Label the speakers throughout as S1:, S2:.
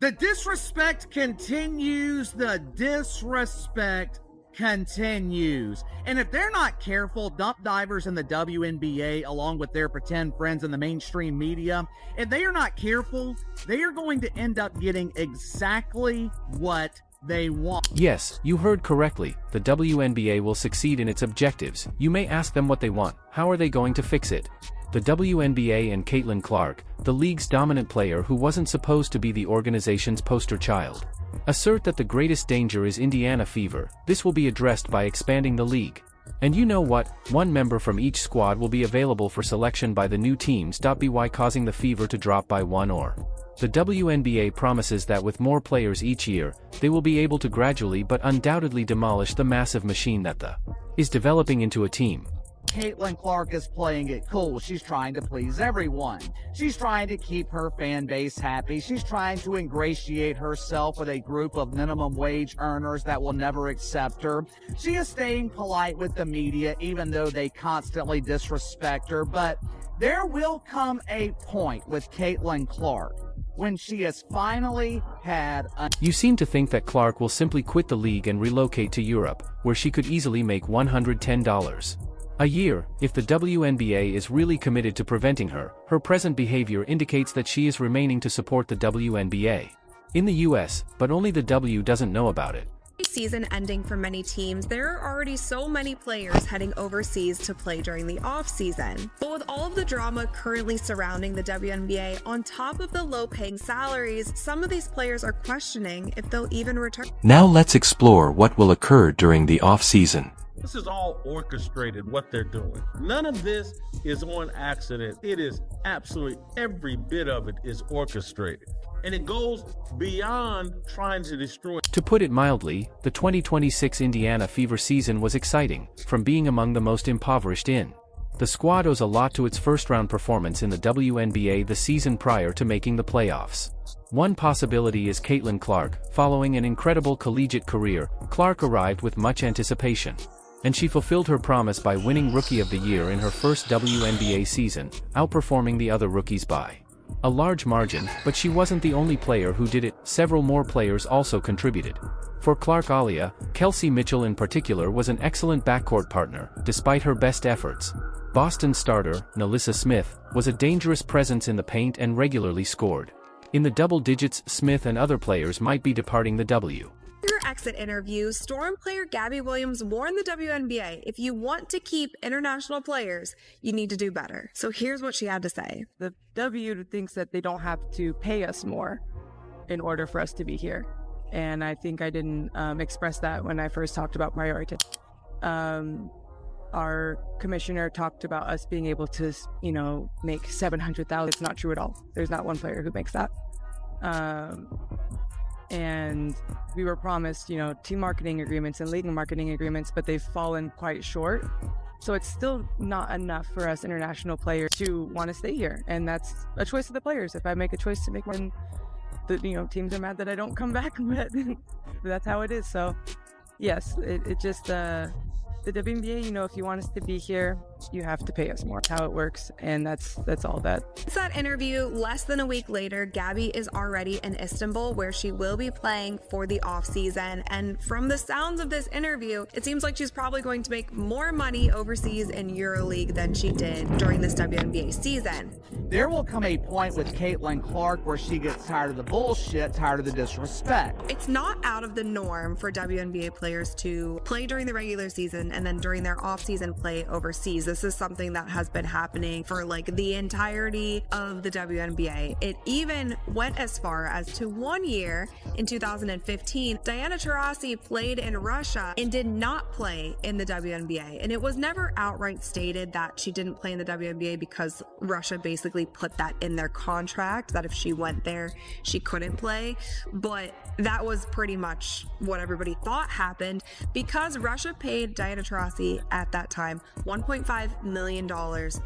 S1: The disrespect continues. The disrespect continues. And if they're not careful, dump divers in the WNBA, along with their pretend friends in the mainstream media, if they are not careful, they are going to end up getting exactly what they want.
S2: Yes, you heard correctly. The WNBA will succeed in its objectives. You may ask them what they want. How are they going to fix it? The WNBA and Caitlin Clark, the league's dominant player who wasn't supposed to be the organization's poster child, assert that the greatest danger is Indiana fever. This will be addressed by expanding the league. And you know what? One member from each squad will be available for selection by the new teams. By causing the fever to drop by one or. The WNBA promises that with more players each year, they will be able to gradually but undoubtedly demolish the massive machine that is developing into a team.
S1: Caitlin Clark is playing it cool. She's trying to please everyone. She's trying to keep her fan base happy. She's trying to ingratiate herself with a group of minimum wage earners that will never accept her. She is staying polite with the media, even though they constantly disrespect her. But there will come a point with Caitlin Clark when she has finally had
S2: You seem to think that Clark will simply quit the league and relocate to Europe, where she could easily make $110 a year. If the WNBA is really committed to preventing her, her present behavior indicates that she is remaining to support the WNBA in the US, but only the W doesn't know about it.
S3: Season ending for many teams, there are already so many players heading overseas to play during the off-season. But with all of the drama currently surrounding the WNBA, on top of the low-paying salaries, some of these players are questioning if they'll even return.
S4: Now let's explore what will occur during the off-season.
S5: This is all orchestrated, what they're doing. None of this is on accident. It is absolutely, every bit of it is orchestrated. And it goes beyond trying to destroy.
S2: To put it mildly, the 2026 Indiana Fever season was exciting, from being among the most impoverished in. The squad owes a lot to its first-round performance in the WNBA the season prior to making the playoffs. One possibility is Caitlin Clark. Following an incredible collegiate career, Clark arrived with much anticipation. And she fulfilled her promise by winning Rookie of the Year in her first WNBA season, outperforming the other rookies by a large margin. But she wasn't the only player who did it. Several more players also contributed. For Clark, Alia, Kelsey Mitchell in particular was an excellent backcourt partner, despite her best efforts. Boston starter, Nalissa Smith, was a dangerous presence in the paint and regularly scored in the double digits. Smith and other players might be departing the W.
S3: In her exit interview, Storm player Gabby Williams warned the WNBA, if you want to keep international players, you need to do better. So here's what she had to say.
S6: The W thinks that they don't have to pay us more in order for us to be here. And I think I didn't express that when I first talked about priority. Our commissioner talked about us being able to, make $700,000. It's not true at all. There's not one player who makes that. And we were promised, team marketing agreements and league marketing agreements, but they've fallen quite short. So it's still not enough for us international players to want to stay here. And that's a choice of the players. If I make a choice to make one, teams are mad that I don't come back, but that's how it is. So yes, it just, the WNBA, if you want us to be here, you have to pay us more. That's how it works, and that's all that.
S3: Since that interview, less than a week later, Gabby is already in Istanbul, where she will be playing for the off-season. And from the sounds of this interview, it seems like she's probably going to make more money overseas in EuroLeague than she did during this WNBA season.
S1: There will come a point with Caitlin Clark where she gets tired of the bullshit, tired of the disrespect.
S3: It's not out of the norm for WNBA players to play during the regular season and then during their off-season play overseas. This is something that has been happening for the entirety of the WNBA. It even went as far as to 1 year in 2015, Diana Taurasi played in Russia and did not play in the WNBA. And it was never outright stated that she didn't play in the WNBA because Russia basically put that in their contract, that if she went there, she couldn't play. But that was pretty much what everybody thought happened because Russia paid Diana Diana Taurasi at that time $1.5 million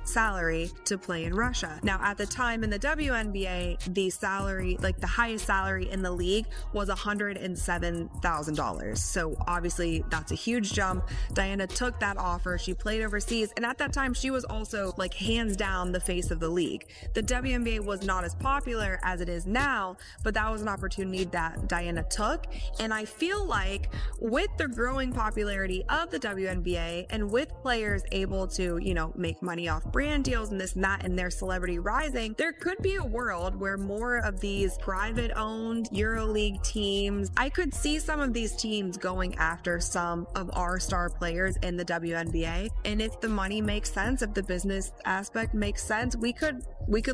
S3: salary to play in Russia. Now, at the time in the WNBA, the salary, like the highest salary in the league, was $107,000. So obviously that's a huge jump. Diana took that offer. She played overseas, and at that time she was also like hands down the face of the league. The WNBA was not as popular as it is now, but that was an opportunity that Diana took. And I feel like with the growing popularity of the WNBA and with players able to, you know, make money off brand deals and this and that, and their celebrity rising, there could be a world where more of these private owned EuroLeague teams, I could see some of these teams going after some of our star players in the WNBA. And if the money makes sense, if the business aspect makes sense, we could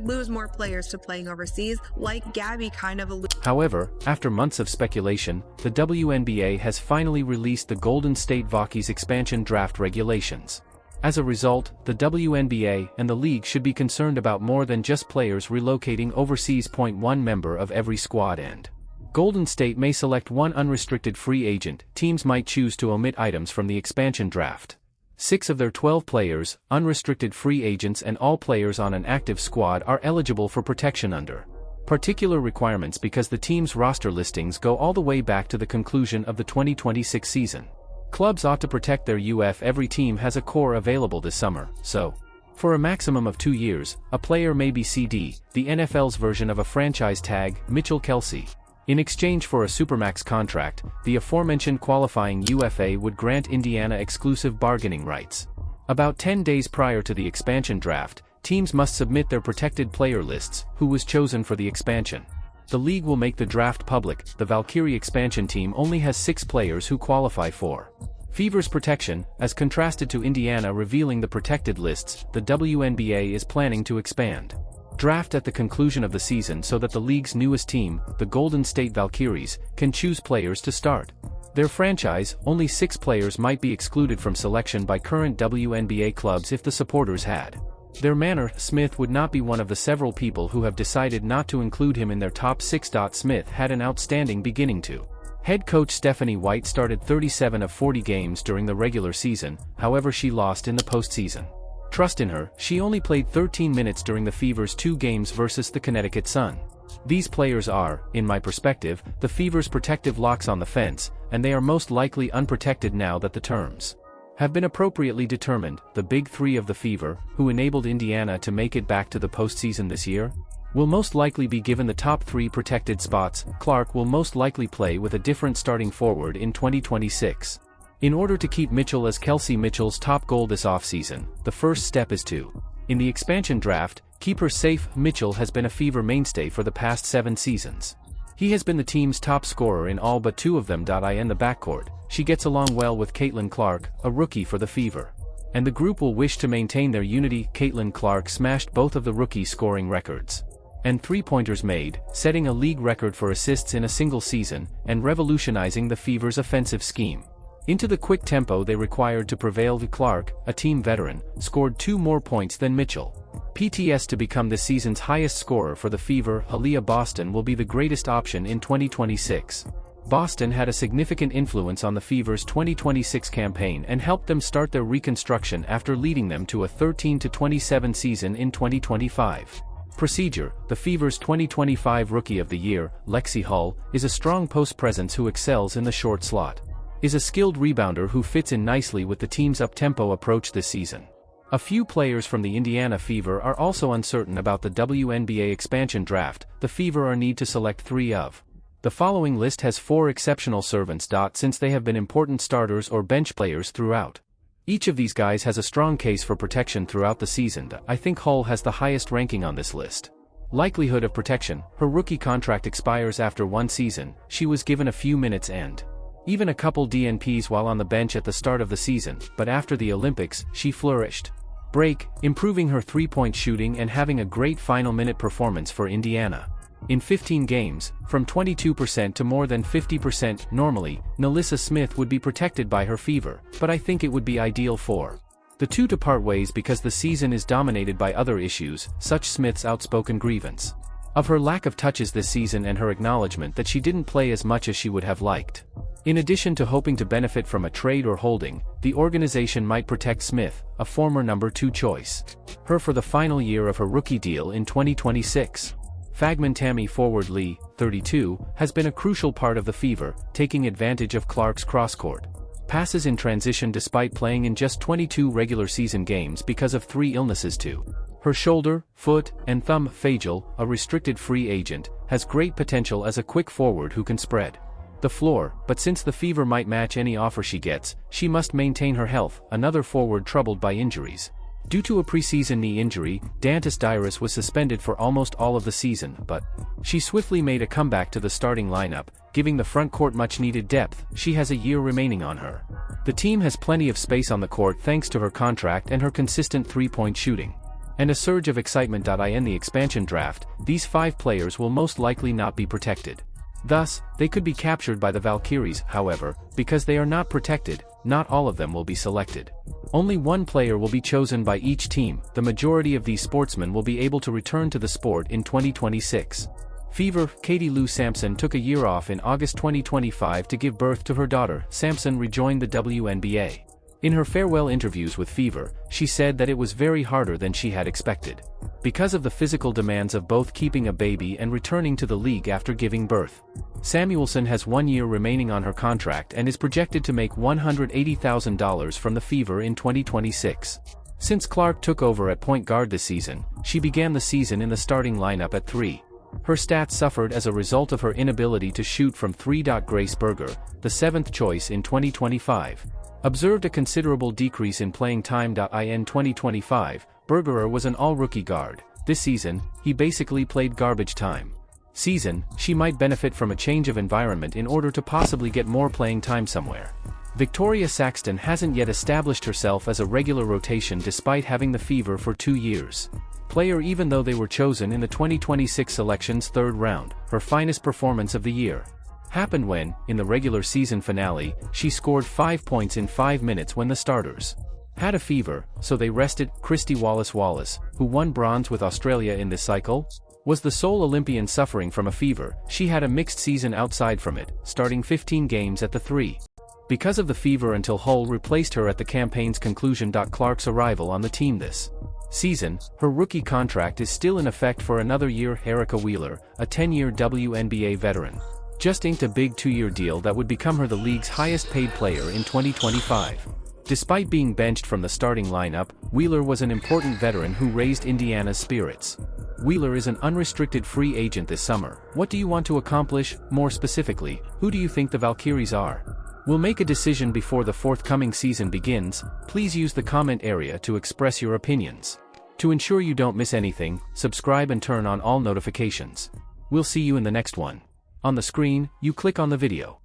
S3: lose more players to playing overseas, like Gabby kind of alluded.
S2: However, after months of speculation, the WNBA has finally released the Golden State Vaults expansion draft regulations. As a result, the WNBA and the league should be concerned about more than just players relocating overseas. One member of every squad, and Golden State may select one unrestricted free agent. Teams might choose to omit items from the expansion draft. 6 of their 12 players, unrestricted free agents, and all players on an active squad are eligible for protection under particular requirements because the team's roster listings go all the way back to the conclusion of the 2026 season. Clubs ought to protect their UF. Every team has a core available this summer, so for a maximum of 2 years, a player may be CD, the NFL's version of a franchise tag, Mitchell Kelsey. In exchange for a Supermax contract, the aforementioned qualifying UFA would grant Indiana exclusive bargaining rights. About 10 days prior to the expansion draft, teams must submit their protected player lists, who was chosen for the expansion. The league will make the draft public. The Valkyrie expansion team only has 6 players who qualify for Fever's protection, as contrasted to Indiana revealing the protected lists. The WNBA is planning to expand draft at the conclusion of the season so that the league's newest team, the Golden State Valkyries, can choose players to start their franchise. Only 6 players might be excluded from selection by current WNBA clubs if the supporters had their manner. Smith would not be one of the several people who have decided not to include him in their top 6. Smith had an outstanding beginning too. Head coach Stephanie White started 37 of 40 games during the regular season, however she lost in the postseason. Trust in her. She only played 13 minutes during the Fever's 2 games versus the Connecticut Sun. These players are, in my perspective, the Fever's protective locks on the fence, and they are most likely unprotected now that the terms have been appropriately determined. The big 3 of the Fever, who enabled Indiana to make it back to the postseason this year, will most likely be given the top 3 protected spots. Clark will most likely play with a different starting forward in 2026. In order to keep Mitchell as Kelsey Mitchell's top goal this offseason, the first step is to, in the expansion draft, keep her safe. Mitchell has been a Fever mainstay for the past 7 seasons. He has been the team's top scorer in all but 2 of them. In the backcourt, she gets along well with Caitlin Clark, a rookie for the Fever, and the group will wish to maintain their unity. Caitlin Clark smashed both of the rookie scoring records and 3-pointers made, setting a league record for assists in a single season, and revolutionizing the Fever's offensive scheme. Into the quick tempo they required to prevail. Clark, a team veteran, scored 2 more points than Mitchell. PTS to become this season's highest scorer for the Fever. Aaliyah Boston will be the greatest option in 2026. Boston had a significant influence on the Fever's 2026 campaign and helped them start their reconstruction after leading them to a 13-27 season in 2025. Procedure: the Fever's 2025 Rookie of the Year, Lexi Hull, is a strong post presence who excels in the short slot. Is a skilled rebounder who fits in nicely with the team's up-tempo approach this season. A few players from the Indiana Fever are also uncertain about the WNBA expansion draft. The Fever are need to select 3 of. The following list has 4 exceptional servants. Since they have been important starters or bench players throughout. Each of these guys has a strong case for protection throughout the season. I think Hull has the highest ranking on this list. Likelihood of protection: her rookie contract expires after 1 season, she was given a few minutes and even a couple DNPs while on the bench at the start of the season, but after the Olympics, she flourished. Break: improving her 3-point shooting and having a great final minute performance for Indiana. In 15 games, from 22% to more than 50%. Normally, Nalissa Smith would be protected by her Fever, but I think it would be ideal for the 2 to part ways because the season is dominated by other issues, such Smith's outspoken grievance of her lack of touches this season and her acknowledgement that she didn't play as much as she would have liked. In addition to hoping to benefit from a trade or holding, the organization might protect Smith, a former number 2 choice, her for the final year of her rookie deal in 2026. Fagman Tammy forward Lee, 32, has been a crucial part of the Fever, taking advantage of Clark's crosscourt passes in transition despite playing in just 22 regular season games because of 3 illnesses to her shoulder, foot, and thumb. Fagel, a restricted free agent, has great potential as a quick forward who can spread the floor, but since the Fever might match any offer she gets, she must maintain her health. Another forward troubled by injuries. Due to a preseason knee injury, Dantas Dairis was suspended for almost all of the season, but she swiftly made a comeback to the starting lineup, giving the front court much-needed depth. She has a year remaining on her. The team has plenty of space on the court thanks to her contract and her consistent three-point shooting. And a surge of excitement. In the expansion draft, these 5 players will most likely not be protected. Thus, they could be captured by the Valkyries. However, because they are not protected, not all of them will be selected. Only 1 player will be chosen by each team. The majority of these sportsmen will be able to return to the sport in 2026. Fever, Katie Lou Sampson took a year off in August 2025 to give birth to her daughter. Sampson rejoined the WNBA. In her farewell interviews with Fever, she said that it was very harder than she had expected, because of the physical demands of both keeping a baby and returning to the league after giving birth. Samuelson has 1 year remaining on her contract and is projected to make $180,000 from the Fever in 2026. Since Clark took over at point guard this season, she began the season in the starting lineup at 3. Her stats suffered as a result of her inability to shoot from 3. Grace Berger, the 7th choice in 2025, observed a considerable decrease in playing time. In 2025, Bergerer was an all-rookie guard. This season, he basically played garbage time. She might benefit from a change of environment in order to possibly get more playing time somewhere. Victoria Saxton hasn't yet established herself as a regular rotation despite having the Fever for 2 years. Player even though they were chosen in the 2026 selection's 3rd round, her finest performance of the year happened when, in the regular season finale, she scored 5 points in 5 minutes when the starters had a fever, so they rested. Christy Wallace, who won bronze with Australia in this cycle, was the sole Olympian suffering from a fever. She had a mixed season outside from it, starting 15 games at the 3. Because of the fever until Hull replaced her at the campaign's conclusion. Clark's arrival on the team this season, her rookie contract is still in effect for another year. Erica Wheeler, a 10-year WNBA veteran, just inked a big 2-year deal that would become her the league's highest-paid player in 2025. Despite being benched from the starting lineup, Wheeler was an important veteran who raised Indiana's spirits. Wheeler is an unrestricted free agent this summer. What do you want to accomplish? More specifically, who do you think the Valkyries are? We'll make a decision before the forthcoming season begins. Please use the comment area to express your opinions. To ensure you don't miss anything, subscribe and turn on all notifications. We'll see you in the next one. On the screen, you click on the video.